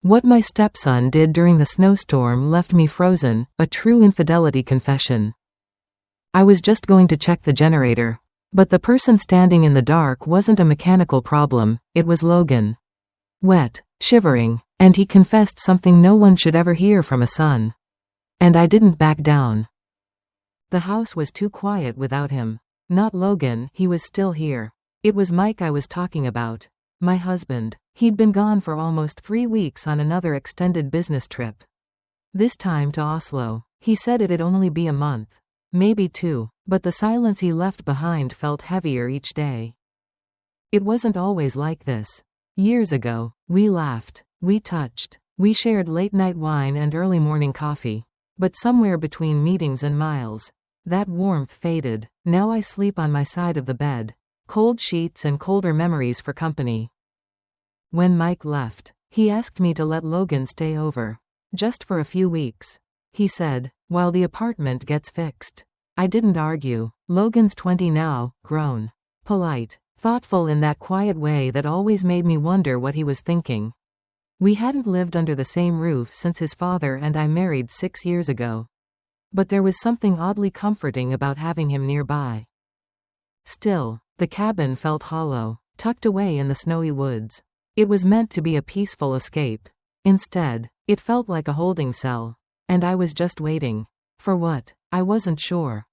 What my stepson did during the snowstorm left me frozen, a true infidelity confession. I was just going to check the generator. But the person standing in the dark wasn't a mechanical problem, it was Logan. Wet, shivering, and he confessed something no one should ever hear from a son. And I didn't back down. The house was too quiet without him. Not Logan, he was still here. It was Mike I was talking about. My husband. He'd been gone for almost 3 weeks on another extended business trip. This time to Oslo. He said it'd only be a month. Maybe 2, but the silence he left behind felt heavier each day. It wasn't always like this. Years ago, we laughed, we touched, we shared late-night wine and early morning coffee. But somewhere between meetings and miles, that warmth faded. Now I sleep on my side of the bed. Cold sheets and colder memories for company. When Mike left, he asked me to let Logan stay over. Just for a few weeks. He said, while the apartment gets fixed. I didn't argue. Logan's 20 now, grown. Polite. Thoughtful in that quiet way that always made me wonder what he was thinking. We hadn't lived under the same roof since his father and I married 6 years ago. But there was something oddly comforting about having him nearby. Still, the cabin felt hollow, tucked away in the snowy woods. It was meant to be a peaceful escape. Instead, it felt like a holding cell. And I was just waiting. For what? I wasn't sure.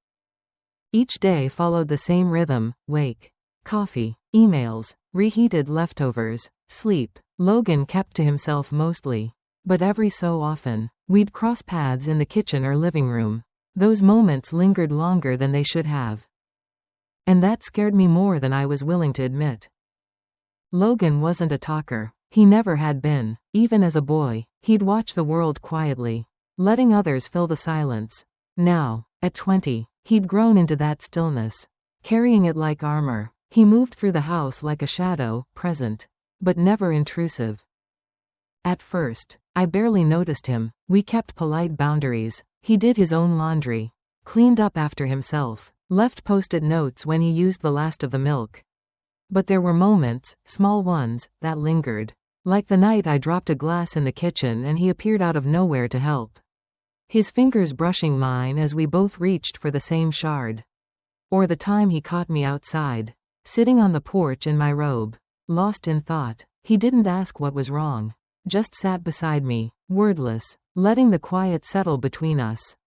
Each day followed the same rhythm: wake, coffee, emails, reheated leftovers, sleep. Logan kept to himself mostly. But every so often, we'd cross paths in the kitchen or living room. Those moments lingered longer than they should have. And that scared me more than I was willing to admit. Logan wasn't a talker. He never had been. Even as a boy, he'd watch the world quietly, letting others fill the silence. Now, at 20, he'd grown into that stillness, carrying it like armor. He moved through the house like a shadow, present, but never intrusive. At first, I barely noticed him. We kept polite boundaries. He did his own laundry, cleaned up after himself, left post-it notes when he used the last of the milk. But there were moments, small ones, that lingered. Like the night I dropped a glass in the kitchen and he appeared out of nowhere to help. His fingers brushing mine as we both reached for the same shard. Or the time he caught me outside, sitting on the porch in my robe, lost in thought. He didn't ask what was wrong. Just sat beside me, wordless, letting the quiet settle between us.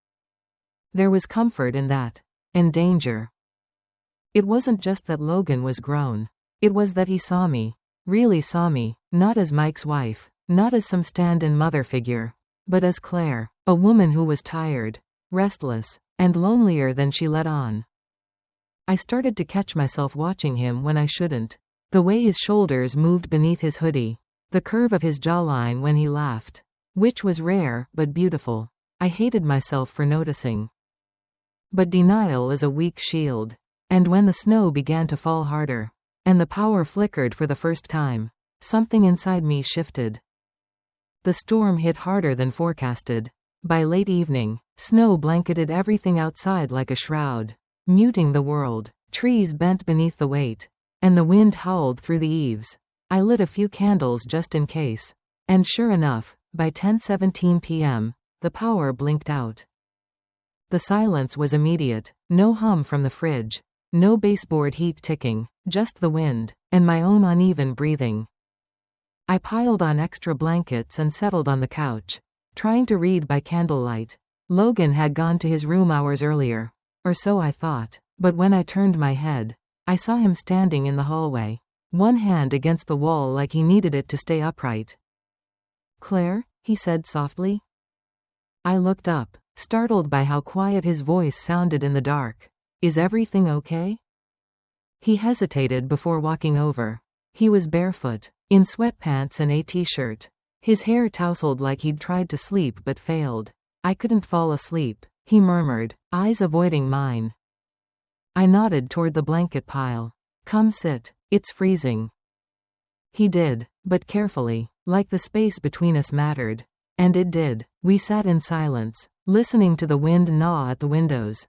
There was comfort in that. And danger. It wasn't just that Logan was grown. It was that he saw me. Really saw me, not as Mike's wife, not as some stand-in mother figure, but as Claire, a woman who was tired, restless, and lonelier than she let on. I started to catch myself watching him when I shouldn't. The way his shoulders moved beneath his hoodie. The curve of his jawline when he laughed. Which was rare, but beautiful. I hated myself for noticing. But denial is a weak shield. And when the snow began to fall harder, and the power flickered for the first time, something inside me shifted. The storm hit harder than forecasted. By late evening, snow blanketed everything outside like a shroud, muting the world. Trees bent beneath the weight, and the wind howled through the eaves. I lit a few candles just in case. And sure enough, by 10:17 p.m., the power blinked out. The silence was immediate. No hum from the fridge. No baseboard heat ticking. Just the wind, and my own uneven breathing. I piled on extra blankets and settled on the couch, trying to read by candlelight. Logan had gone to his room hours earlier. Or so I thought. But when I turned my head, I saw him standing in the hallway, one hand against the wall like he needed it to stay upright. "Claire?" he said softly. I looked up, startled by how quiet his voice sounded in the dark. "Is everything okay?" He hesitated before walking over. He was barefoot, in sweatpants and a t-shirt. His hair tousled like he'd tried to sleep but failed. "I couldn't fall asleep," he murmured, eyes avoiding mine. I nodded toward the blanket pile. "Come sit, it's freezing." He did, but carefully, like the space between us mattered. And it did. We sat in silence, listening to the wind gnaw at the windows.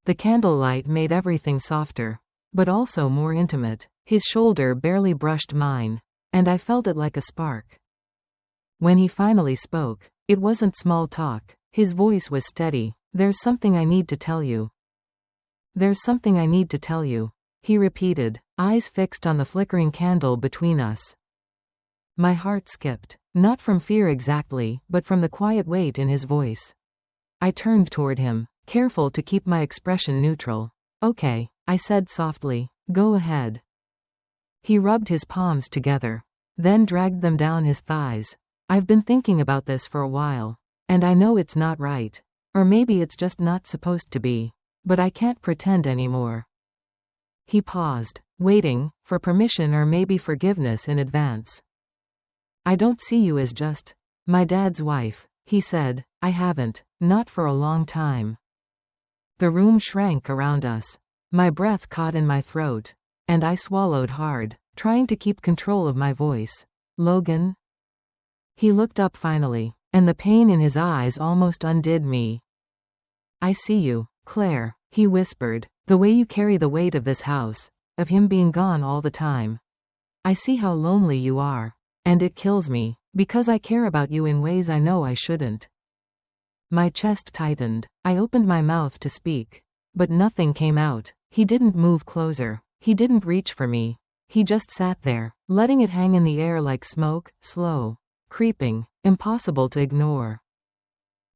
The candlelight made everything softer, but also more intimate. His shoulder barely brushed mine, and I felt it like a spark. When he finally spoke, it wasn't small talk. His voice was steady. "There's something I need to tell you. There's something I need to tell you," he repeated, eyes fixed on the flickering candle between us. My heart skipped, not from fear exactly, but from the quiet weight in his voice. I turned toward him, careful to keep my expression neutral. "Okay," I said softly, "go ahead." He rubbed his palms together, then dragged them down his thighs. "I've been thinking about this for a while, and I know it's not right. Or maybe it's just not supposed to be. But I can't pretend anymore." He paused, waiting for permission or maybe forgiveness in advance. "I don't see you as just my dad's wife," he said. "I haven't, not for a long time." The room shrank around us. My breath caught in my throat, and I swallowed hard, trying to keep control of my voice. "Logan?" He looked up finally, and the pain in his eyes almost undid me. "I see you, Claire," he whispered, "the way you carry the weight of this house, of him being gone all the time. I see how lonely you are. And it kills me, because I care about you in ways I know I shouldn't." My chest tightened. I opened my mouth to speak, but nothing came out. He didn't move closer. He didn't reach for me. He just sat there, letting it hang in the air like smoke, slow, creeping, impossible to ignore.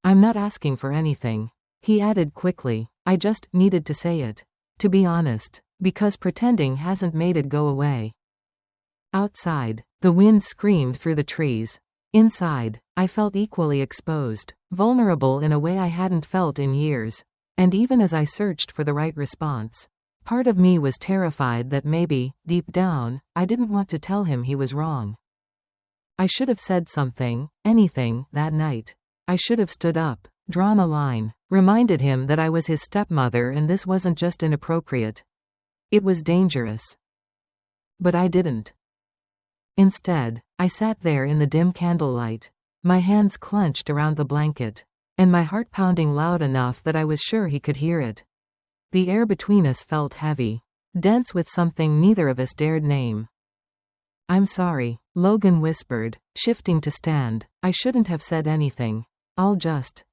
"I'm not asking for anything," he added quickly. "I just needed to say it. To be honest, because pretending hasn't made it go away." Outside, the wind screamed through the trees. Inside, I felt equally exposed, vulnerable in a way I hadn't felt in years. And even as I searched for the right response, part of me was terrified that maybe, deep down, I didn't want to tell him he was wrong. I should have said something, anything, that night. I should have stood up, drawn a line, reminded him that I was his stepmother and this wasn't just inappropriate. It was dangerous. But I didn't. Instead, I sat there in the dim candlelight, my hands clenched around the blanket, and my heart pounding loud enough that I was sure he could hear it. The air between us felt heavy, dense with something neither of us dared name. "I'm sorry," Logan whispered, shifting to stand. "I shouldn't have said anything. I'll just—"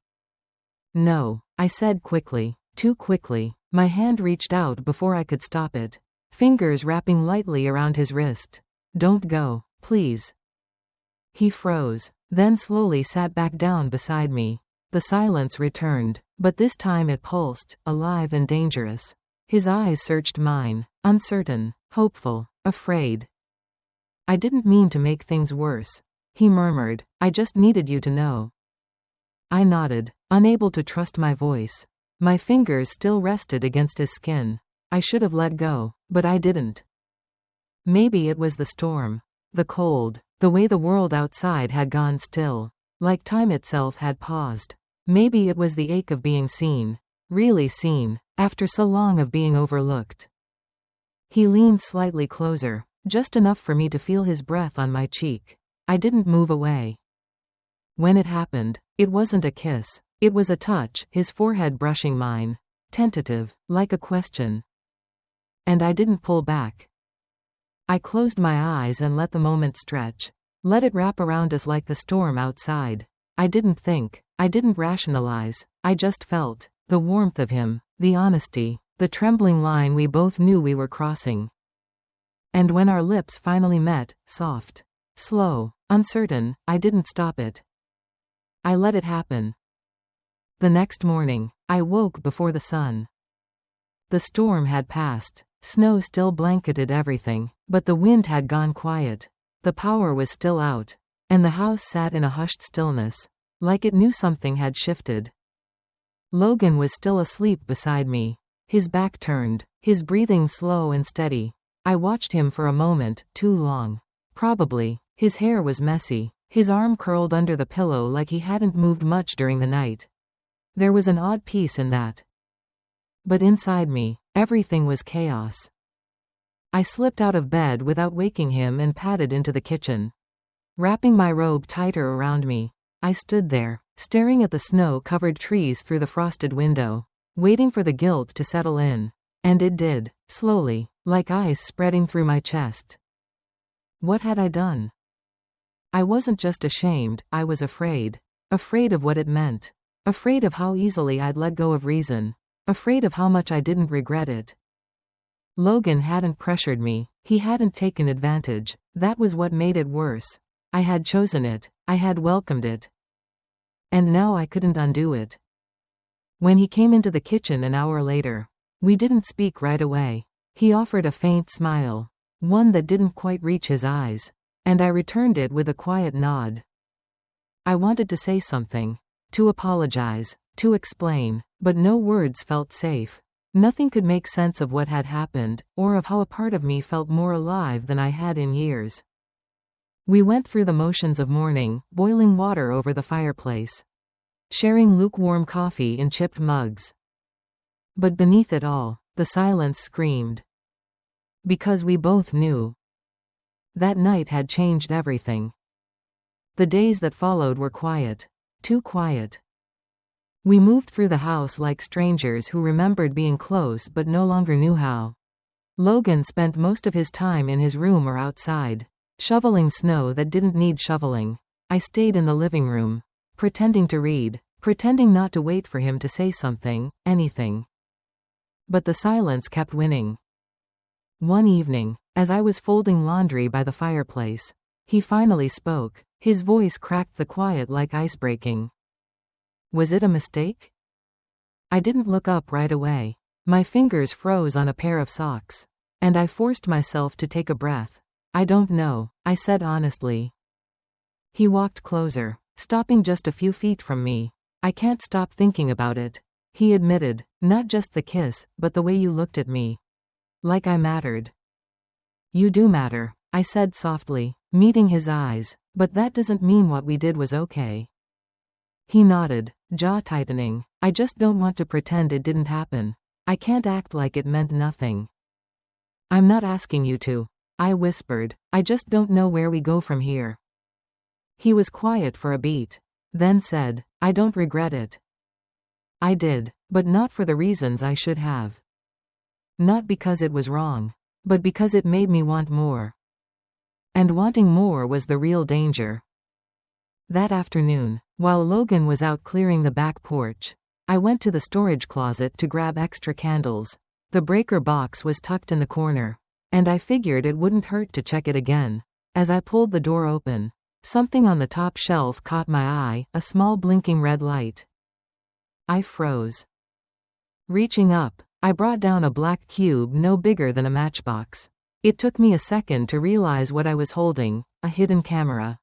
"No," I said quickly, too quickly. My hand reached out before I could stop it, fingers wrapping lightly around his wrist. "Don't go, please." He froze, then slowly sat back down beside me. The silence returned, but this time it pulsed, alive and dangerous. His eyes searched mine, uncertain, hopeful, afraid. "I didn't mean to make things worse," he murmured. "I just needed you to know." I nodded, unable to trust my voice. My fingers still rested against his skin. I should have let go, but I didn't. Maybe it was the storm, the cold, the way the world outside had gone still, like time itself had paused. Maybe it was the ache of being seen, really seen, after so long of being overlooked. He leaned slightly closer, just enough for me to feel his breath on my cheek. I didn't move away. When it happened, it wasn't a kiss. It was a touch, his forehead brushing mine, tentative, like a question. And I didn't pull back. I closed my eyes and let the moment stretch. Let it wrap around us like the storm outside. I didn't think. I didn't rationalize. I just felt the warmth of him, the honesty, the trembling line we both knew we were crossing. And when our lips finally met, soft, slow, uncertain, I didn't stop it. I let it happen. The next morning, I woke before the sun. The storm had passed. Snow still blanketed everything, but the wind had gone quiet. The power was still out, and the house sat in a hushed stillness, like it knew something had shifted. Logan was still asleep beside me, his back turned, his breathing slow and steady. I watched him for a moment, too long. Probably. His hair was messy, his arm curled under the pillow like he hadn't moved much during the night. There was an odd peace in that. But inside me, everything was chaos. I slipped out of bed without waking him and padded into the kitchen. Wrapping my robe tighter around me, I stood there, staring at the snow-covered trees through the frosted window, waiting for the guilt to settle in. And it did, slowly, like ice spreading through my chest. What had I done? I wasn't just ashamed, I was afraid. Afraid of what it meant. Afraid of how easily I'd let go of reason. Afraid of how much I didn't regret it. Logan hadn't pressured me, he hadn't taken advantage. That was what made it worse. I had chosen it, I had welcomed it. And now I couldn't undo it. When he came into the kitchen an hour later, we didn't speak right away. He offered a faint smile, one that didn't quite reach his eyes, and I returned it with a quiet nod. I wanted to say something, to apologize, to explain, but no words felt safe. Nothing could make sense of what had happened, or of how a part of me felt more alive than I had in years. We went through the motions of morning, boiling water over the fireplace, sharing lukewarm coffee in chipped mugs. But beneath it all, the silence screamed. Because we both knew. That night had changed everything. The days that followed were quiet. Too quiet. We moved through the house like strangers who remembered being close but no longer knew how. Logan spent most of his time in his room or outside, shoveling snow that didn't need shoveling. I stayed in the living room, pretending to read, pretending not to wait for him to say something, anything. But the silence kept winning. One evening, as I was folding laundry by the fireplace, he finally spoke. His voice cracked the quiet like ice breaking. Was it a mistake? I didn't look up right away. My fingers froze on a pair of socks, and I forced myself to take a breath. I don't know, I said honestly. He walked closer, stopping just a few feet from me. I can't stop thinking about it, he admitted, not just the kiss, but the way you looked at me. Like I mattered. You do matter, I said softly, meeting his eyes, but that doesn't mean what we did was okay. He nodded, jaw tightening. I just don't want to pretend it didn't happen. I can't act like it meant nothing. I'm not asking you to, I whispered. I just don't know where we go from here. He was quiet for a beat, then said, I don't regret it. I did, but not for the reasons I should have. Not because it was wrong, but because it made me want more. And wanting more was the real danger. That afternoon, while Logan was out clearing the back porch, I went to the storage closet to grab extra candles. The breaker box was tucked in the corner, and I figured it wouldn't hurt to check it again. As I pulled the door open, something on the top shelf caught my eye, a small blinking red light. I froze. Reaching up, I brought down a black cube no bigger than a matchbox. It took me a second to realize what I was holding, a hidden camera.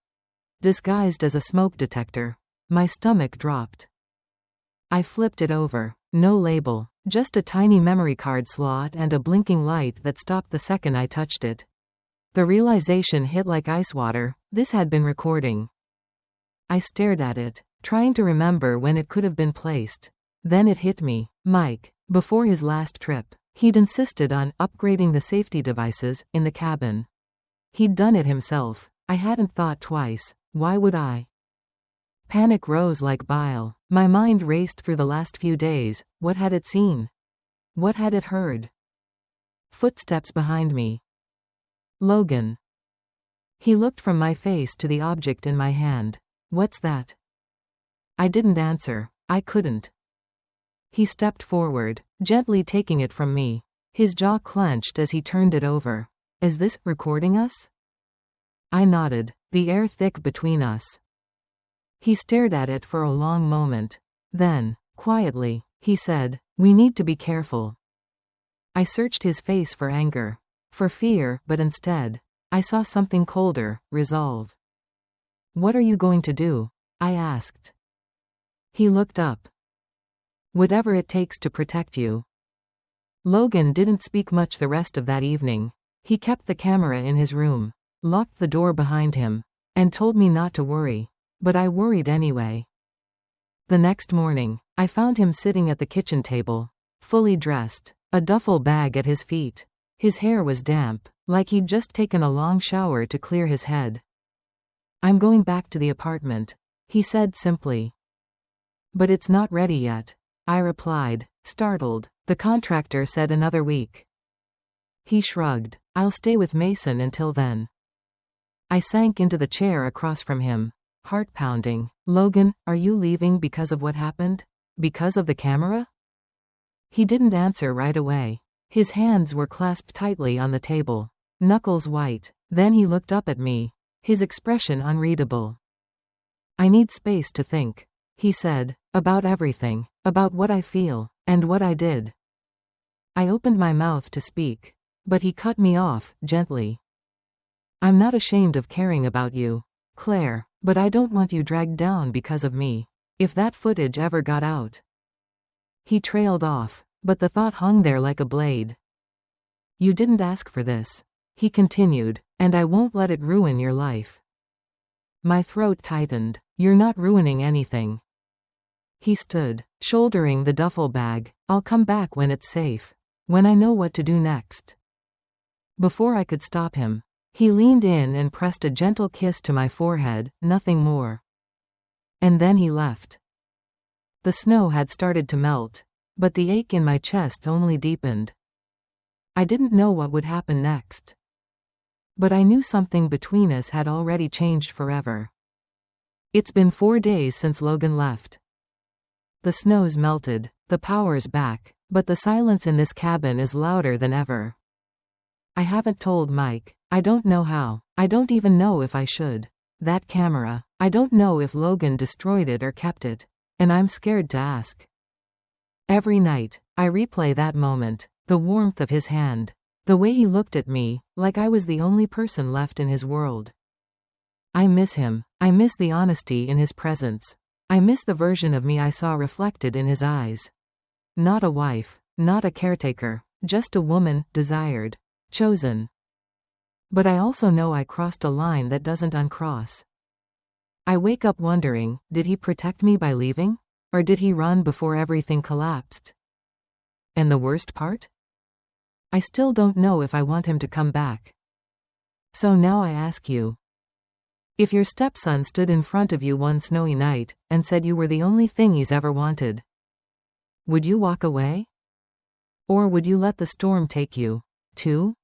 Disguised as a smoke detector. My stomach dropped. I flipped it over. No label, just a tiny memory card slot and a blinking light that stopped the second I touched it. The realization hit like ice water. This had been recording. I stared at it, trying to remember when it could have been placed. Then it hit me. Mike, before his last trip, he'd insisted on upgrading the safety devices in the cabin. He'd done it himself. I hadn't thought twice. Why would I? Panic rose like bile. My mind raced through the last few days. What had it seen? What had it heard? Footsteps behind me. Logan. He looked from my face to the object in my hand. What's that? I didn't answer. I couldn't. He stepped forward, gently taking it from me. His jaw clenched as he turned it over. Is this recording us? I nodded, the air thick between us. He stared at it for a long moment. Then, quietly, he said, we need to be careful. I searched his face for anger, for fear, but instead, I saw something colder, resolve. What are you going to do? I asked. He looked up. Whatever it takes to protect you. Logan didn't speak much the rest of that evening. He kept the camera in his room, locked the door behind him, and told me not to worry. But I worried anyway. The next morning, I found him sitting at the kitchen table, fully dressed, a duffel bag at his feet. His hair was damp, like he'd just taken a long shower to clear his head. I'm going back to the apartment, he said simply. But it's not ready yet, I replied, startled. The contractor said another week. He shrugged. I'll stay with Mason until then. I sank into the chair across from him, heart pounding. Logan, are you leaving because of what happened? Because of the camera? He didn't answer right away. His hands were clasped tightly on the table, knuckles white. Then he looked up at me, his expression unreadable. I need space to think, he said, about everything, about what I feel, and what I did. I opened my mouth to speak, but he cut me off, gently. I'm not ashamed of caring about you, Claire, but I don't want you dragged down because of me. If that footage ever got out. He trailed off, but the thought hung there like a blade. You didn't ask for this, he continued, and I won't let it ruin your life. My throat tightened. You're not ruining anything. He stood, shouldering the duffel bag. I'll come back when it's safe, when I know what to do next. Before I could stop him, he leaned in and pressed a gentle kiss to my forehead, nothing more. And then he left. The snow had started to melt, but the ache in my chest only deepened. I didn't know what would happen next. But I knew something between us had already changed forever. It's been 4 days since Logan left. The snow's melted, the power's back, but the silence in this cabin is louder than ever. I haven't told Mike. I don't know how. I don't even know if I should. That camera, I don't know if Logan destroyed it or kept it, and I'm scared to ask. Every night, I replay that moment, the warmth of his hand, the way he looked at me, like I was the only person left in his world. I miss him. I miss the honesty in his presence. I miss the version of me I saw reflected in his eyes. Not a wife, not a caretaker, just a woman, desired, chosen. But I also know I crossed a line that doesn't uncross. I wake up wondering, did he protect me by leaving? Or did he run before everything collapsed? And the worst part? I still don't know if I want him to come back. So now I ask you. If your stepson stood in front of you one snowy night, and said you were the only thing he's ever wanted, would you walk away? Or would you let the storm take you, too?